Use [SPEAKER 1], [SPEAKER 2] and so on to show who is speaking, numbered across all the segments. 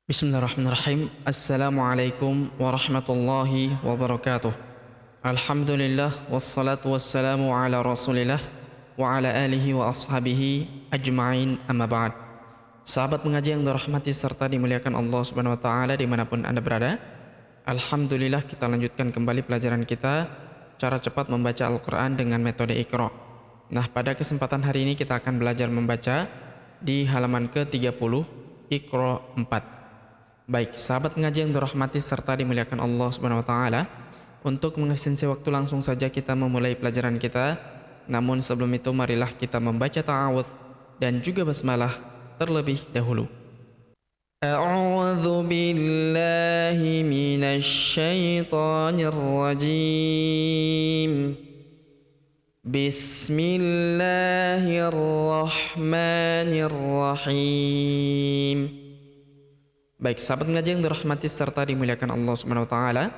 [SPEAKER 1] Bismillahirrahmanirrahim. Assalamualaikum warahmatullahi wabarakatuh. Alhamdulillah wassalatu wassalamu ala Rasulillah wa ala alihi wa ashabihi ajma'in, amma ba'd. Sahabat mengaji yang dirahmati serta dimuliakan Allah Subhanahu wa taala dimanapun Anda berada. Alhamdulillah, kita lanjutkan kembali pelajaran kita cara cepat membaca Al-Qur'an dengan metode Iqra. Nah, pada kesempatan hari ini kita akan belajar membaca di halaman ke-30 Iqra 4. Baik, sahabat mengaji yang dirahmati serta dimuliakan Allah Subhanahu wa taala, untuk mengefisiensi waktu langsung saja kita memulai pelajaran kita. Namun sebelum itu marilah kita membaca ta'awudz dan juga basmalah terlebih dahulu. A'udzu billahi minasy syaithanir rajim. Bismillahirrahmanirrahim. Baik, sahabat mengaji yang dirahmati serta dimuliakan Allah Subhanahu wa taala,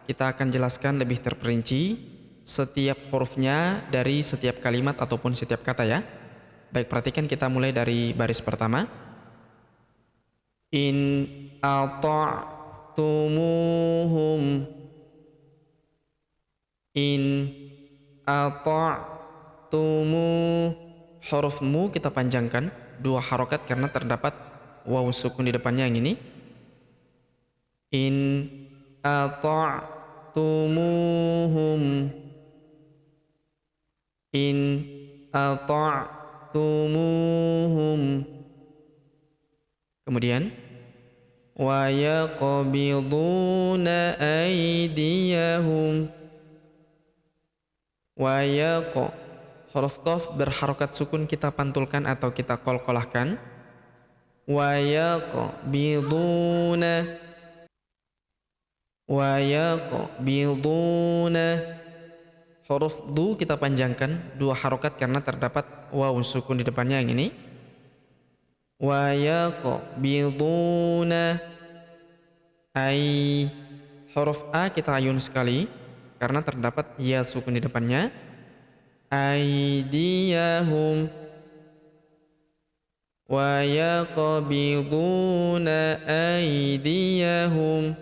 [SPEAKER 1] kita akan jelaskan lebih terperinci setiap hurufnya dari setiap kalimat ataupun setiap kata ya. Baik, perhatikan, kita mulai dari baris pertama. In ata'tumuhum. In ata'tumu. Huruf mu kita panjangkan 2 harokat karena terdapat waw sukun di depannya yang ini. In ata'tumuhum. In ata'tumuhum. Kemudian wa yaqbiduna aydiyahum. Wa huruf qaf berharokat sukun kita pantulkan atau kita qalqalahkan. Wa yaqbiduna. Wa yaqbiduna. Huruf du kita panjangkan 2 harokat karena terdapat waw sukun di depannya yang ini. Wa yaqbiduna. Ai. Huruf a kita ayun sekali karena terdapat ya sukun di depannya. Aydiyahum. Wa yaqbiduna aydiyahum.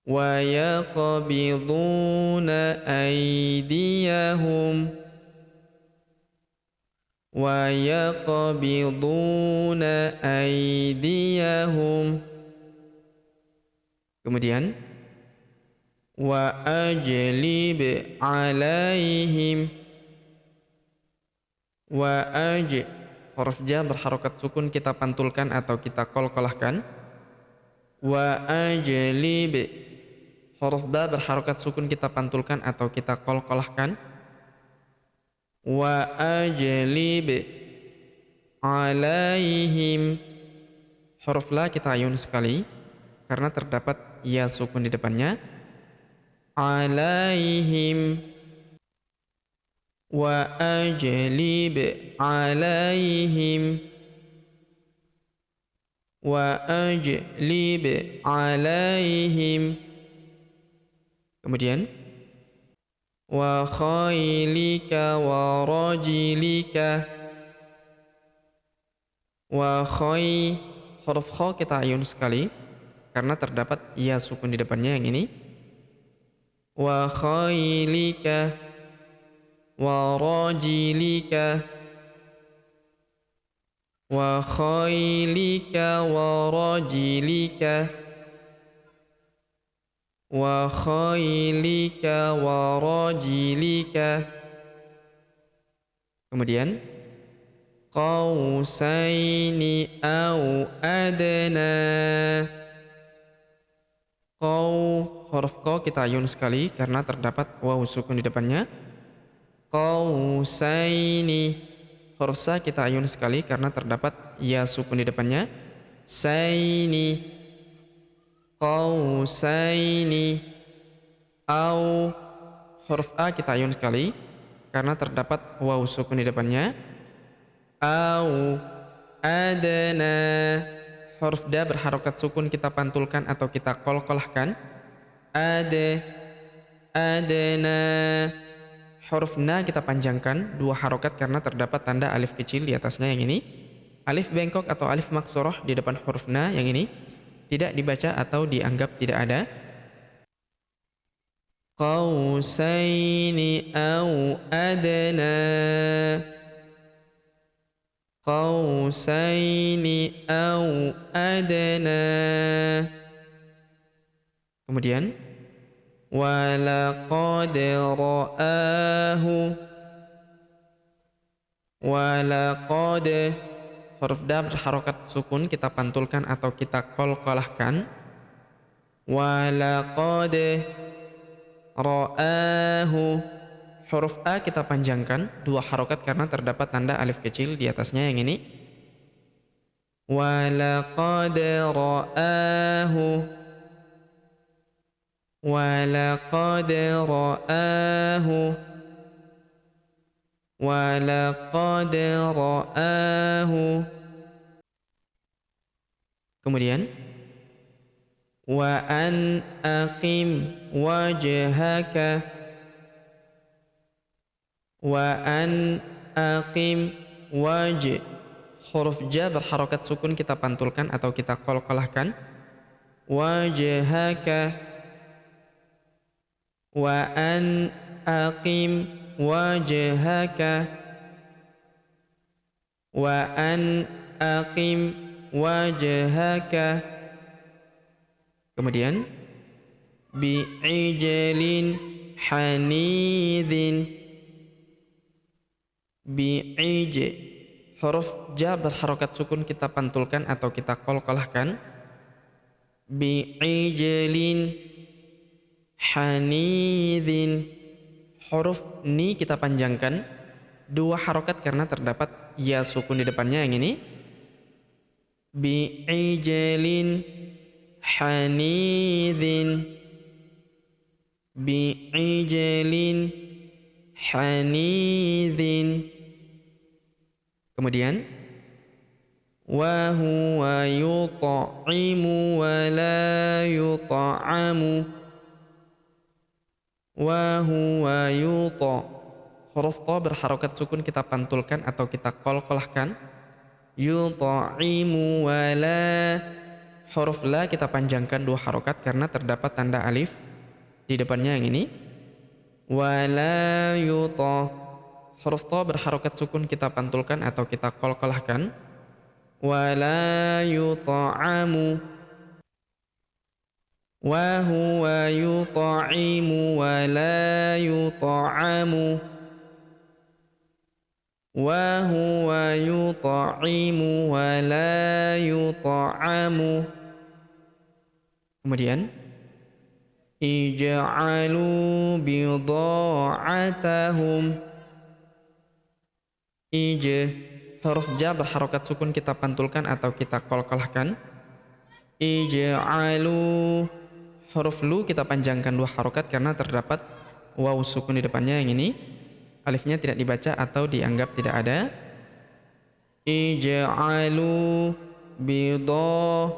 [SPEAKER 1] Wa yaqbiduna aydiyahum. Wa yaqbiduna aydiyahum. Kemudian wa ajlib alaihim. Wa huruf ja berharokat sukun kita pantulkan atau kita qalqalahkan. Wa ajlib. Huruf ba berharokat sukun kita pantulkan atau kita qalqalahkan. Wa ajlib alaihim. Huruf la kita ayun sekali karena terdapat ya sukun di depannya. Alaihim. Wa ajlib alaihim. Wa ajlib alaihim. Kemudian wa khailika wa rajilika. Wa huruf kha kita ayun sekali karena terdapat ya sukun di depannya yang ini. Wa khailika wa rajilika. Wa khailika wa rajilika. Wa khailika wa rajilika. Kemudian qausaini au adna. Huruf qa kita ayun sekali karena terdapat waw sukun di depannya. Qausaini. Huruf sa kita ayun sekali karena terdapat ya sukun di depannya. Saini. Qausaini. Au. Huruf a kita ayun sekali karena terdapat waw sukun di depannya. Au adna. Huruf da berharokat sukun kita pantulkan atau kita qalqalahkan. Adna. Huruf na kita panjangkan 2 harokat karena terdapat tanda alif kecil di atasnya yang ini. alif bengkok atau alif maksurah di depan huruf na yang ini tidak dibaca atau dianggap tidak ada. Qausaini au adna, qausaini au adna. Kemudian walaqad ra'ahu, walaqad, huruf da berharokat sukun kita pantulkan atau kita qalqalahkan. Walaqad ra'ahu, huruf a kita panjangkan 2 harokat karena terdapat tanda alif kecil di atasnya yang ini. Walaqad ra'ahu, walaqad ra'ahu, walaqad ra'ahu. Kemudian wa an aqim wajhaka, wa an aqim wajh, huruf ja berharokat sukun kita pantulkan atau kita qalqalahkan. Wajhaka, wa an aqim wajhaka, wa an aqim wajhaka. Kemudian bi'ijlin hanidhin, bi'ij, huruf ja berharokat sukun kita pantulkan atau kita qalqalahkan. Bi'ijlin hanidhin, huruf ni kita panjangkan 2 harokat karena terdapat ya sukun di depannya yang ini. Bi'ijlin hanidhin, bi'ijlin hanidhin. Kemudian wa huwa yut'imu wa la yut'amu, wa huwa yuta, huruf ta berharokat sukun kita pantulkan atau kita qalqalahkan. Yut'imu wa la, huruf la kita panjangkan 2 harokat karena terdapat tanda alif di depannya yang ini. Wa la yuta, huruf ta berharokat sukun kita pantulkan atau kita qalqalahkan. Wa la yut'amu, wa huwa yut'imu wa la yut'amu, wa huwa yut'imu wa la yut'amu. Kemudian ij'alu bidha'atahum, ij, huruf ja berharokat sukun kita pantulkan atau kita qalqalahkan. Ij'alu, huruf lu kita panjangkan 2 harokat karena terdapat waw sukun di depannya yang ini. Alifnya tidak dibaca atau dianggap tidak ada. Ij'alu bidha,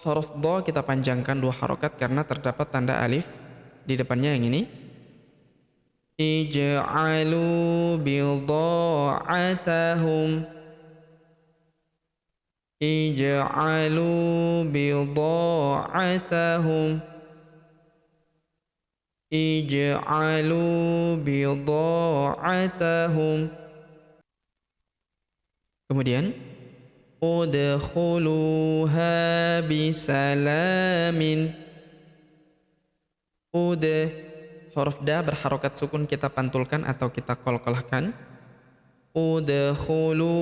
[SPEAKER 1] huruf dha kita panjangkan 2 harokat karena terdapat tanda alif di depannya yang ini. Ij'alu bidha'atahum, ij'alu bidha'atahum, ij'alu bidha'atahum. Kemudian udkhuluha bisalamin, huruf da berharokat sukun kita pantulkan atau kita qalqalahkan. Udkhulu,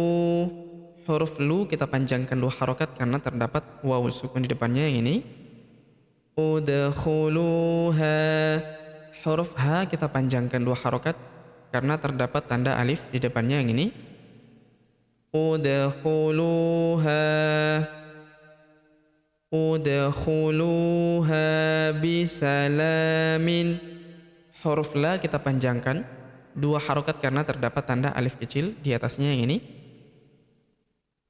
[SPEAKER 1] huruf lu kita panjangkan 2 harokat karena terdapat waw sukun di depannya yang ini. Udkhuluha, huruf ha kita panjangkan 2 harokat karena terdapat tanda alif di depannya yang ini. Udkhuluha, udkhuluha bisalamin, huruf la kita panjangkan 2 harokat karena terdapat tanda alif kecil di atasnya yang ini.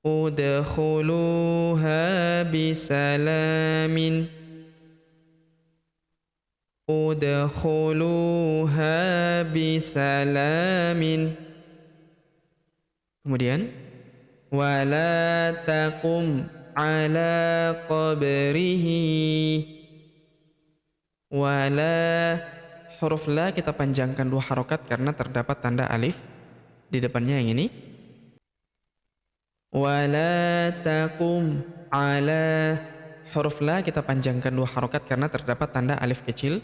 [SPEAKER 1] Udkhuluha bisalamin, udkhuluha bisalamin. Kemudian wala taqum ala qabrihi. Wala, huruf la kita panjangkan 2 harokat karena terdapat tanda alif di depannya yang ini. Wala taqum ala, huruf la kita panjangkan 2 harokat karena terdapat tanda alif kecil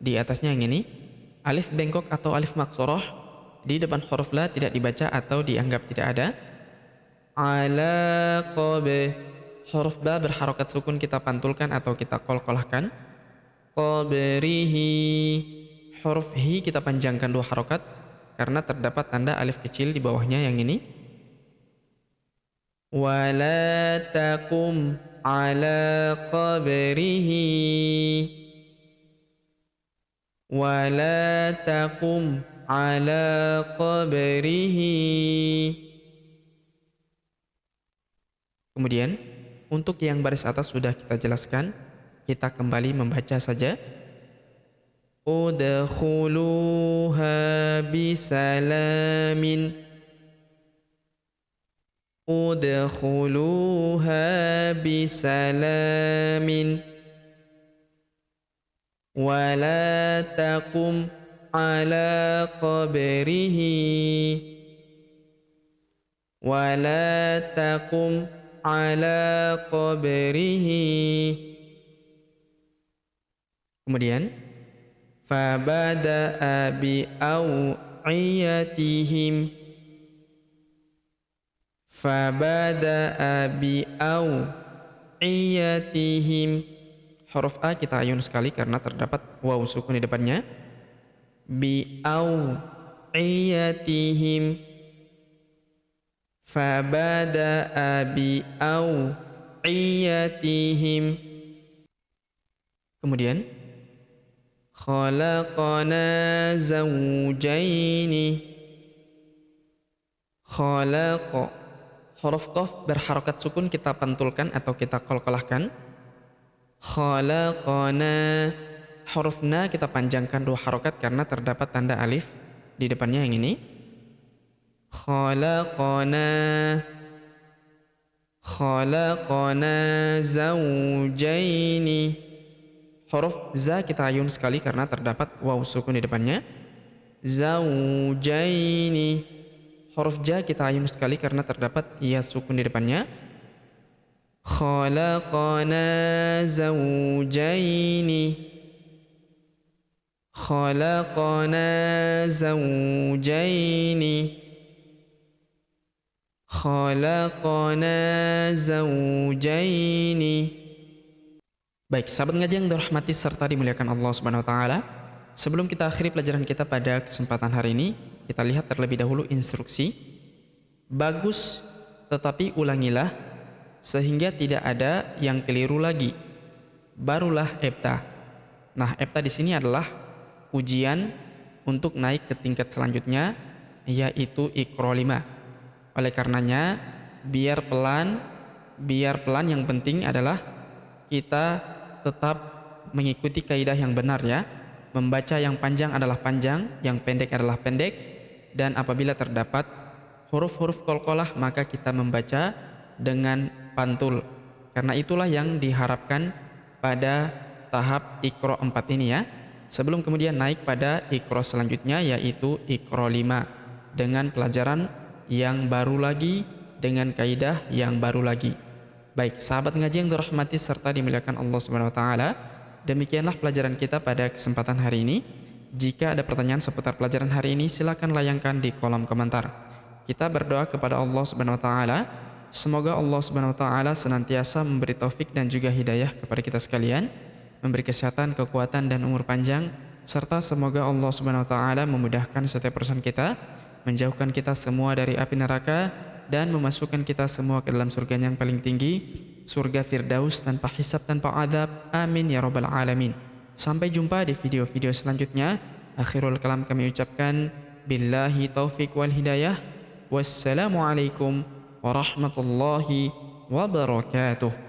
[SPEAKER 1] di atasnya yang ini. Alif bengkok atau alif maksoroh di depan huruf la tidak dibaca atau dianggap tidak ada. Ala qabe, huruf ba berharokat sukun kita pantulkan atau kita qalqalahkan. Qabrihi, huruf hi kita panjangkan 2 harokat karena terdapat tanda alif kecil di bawahnya yang ini. Wala taqum ala qabrihi, wala taqum ala qabrihi. Kemudian untuk yang baris atas sudah kita jelaskan, kita kembali membaca saja. Udkhuluha bisalamin, udkhuluha bisalamin, wala taqum ala qabrihi, wala taqum ala qabrihi. Kemudian fabada'a bi aw'iyatihim, fabada'a bi aw'iyatihim, huruf a kita ayun sekali karena terdapat waw sukun di depannya. Bi aw'iyatihim, fabada'a bi aw'iyatihim. Kemudian khalaqana zawjaini, khalaq, huruf qaf berharokat sukun kita pantulkan atau kita qalqalahkan. Khalaqana, huruf na kita panjangkan 2 harokat karena terdapat tanda alif di depannya yang ini. Khalaqana, khalaqana zawjaini, huruf za kita ayun sekali karena terdapat waw sukun di depannya. Zawjaini, huruf ja kita ayun sekali karena terdapat ya sukun di depannya. Khalaqana zawjaini, khalaqana zawjaini, khalaqana zawjaini. Baik, sahabat ngaji yang dirahmati serta dimuliakan Allah Subhanahu wa taala. Sebelum kita akhiri pelajaran kita pada kesempatan hari ini, kita lihat terlebih dahulu instruksi. Bagus, tetapi ulangilah sehingga tidak ada yang keliru lagi. Barulah ebta. Nah, ebta di sini adalah ujian untuk naik ke tingkat selanjutnya, yaitu Iqra 5. Oleh karenanya, biar pelan yang penting adalah kita tetap mengikuti kaidah yang benar ya. Membaca yang panjang adalah panjang, yang pendek adalah pendek, dan apabila terdapat huruf-huruf qalqalah maka kita membaca dengan pantul. Karena itulah yang diharapkan pada tahap Iqra 4 ini ya. Sebelum kemudian naik pada Iqra selanjutnya yaitu Iqra 5 dengan pelajaran yang baru lagi, dengan kaidah yang baru lagi. Baik, sahabat ngaji yang dirahmati serta dimuliakan Allah Subhanahu wa taala, demikianlah pelajaran kita pada kesempatan hari ini. Jika ada pertanyaan seputar pelajaran hari ini, silakan layangkan di kolom komentar. Kita berdoa kepada Allah Subhanahu wa taala, semoga Allah Subhanahu wa taala senantiasa memberi taufik dan juga hidayah kepada kita sekalian, memberi kesehatan, kekuatan dan umur panjang, serta semoga Allah Subhanahu wa taala memudahkan setiap urusan kita, menjauhkan kita semua dari api neraka, dan memasukkan kita semua ke dalam surganya yang paling tinggi, surga Firdaus tanpa hisab, tanpa azab. Amin ya rabbal alamin. Sampai jumpa di video-video selanjutnya. Akhirul kalam kami ucapkan billahi taufik wal hidayah. Wassalamualaikum warahmatullahi wabarakatuh.